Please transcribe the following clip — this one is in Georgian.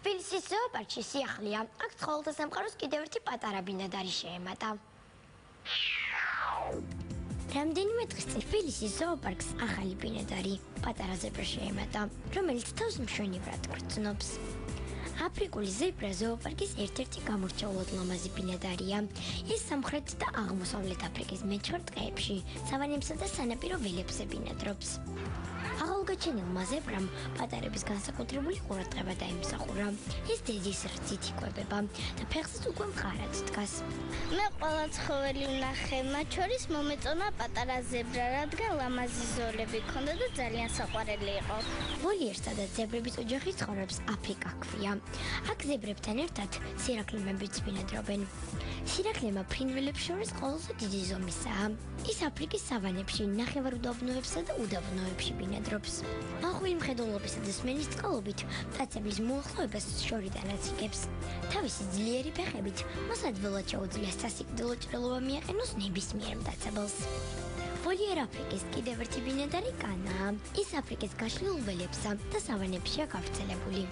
თბილისის ზოოპარკში სიახლეა. აქ ცხოველთა სამყაროს კიდევ ერთი პატარა ბინადარი შეემატა. რამდენიმე დღის წინ თბილისის ზოოპარკს ახალი ბინადარი, პატარა ზებრა შეემატა, რომელიც თავს მშვენივრად გრძნობს. აფრიკული ზებრა ზოოპარკის ერთ-ერთი გამორჩეულად ლამაზი ბინადარია. ის სამხრეთ და აღმოსავლეთ აფრიკის მეჩხერ ტყეებში, სავანებსა და სანაპირო ველებზე ბინადრობს. ახალგაჩენილმა ზებრამ პატარების განსაკუთრებული ყურადღება დაიმსახურა. ის დედის რძით იკვებება და ფეხზეც უკვე მყარად დგას. მე ყველა ცხოველი ვნახე, მათ შორის მომეწონა პატარა ზებრა, რადგან ლამაზი ზოლები ჰქონდა და ძალიან საყვარელი იყო. ვოლიერსა და ზებრების ოჯახი ცხოვრობს აფრიკა ჰქვია. აქ ზებრებთან ერთად სირაქლემებიც ბინადრობენ. სირაქლემა ფრინველებს შორის ყველაზე დიდი ზომისაა. ის აფრიკის სავანებში, ნახევარუდაბნოებსა და უდაბნოებში ბინადრობს. მახვილი მხედველობისა და სმენის წყალობით მტაცებლის მოახლოებას შორიდანაც იგებს. თავისი ძლიერი ფეხებით მას ადვილად შეუძლია სასიკვდილო ჭრილობა მიაყენოს ნებისმიერ მტაცებელს. ვოლიერ აფრიკის კიდევ ერთი ბინადარი კანაა. ის აფრიკის გაშლილ ველებსა და სავანებშია გავრცელებული.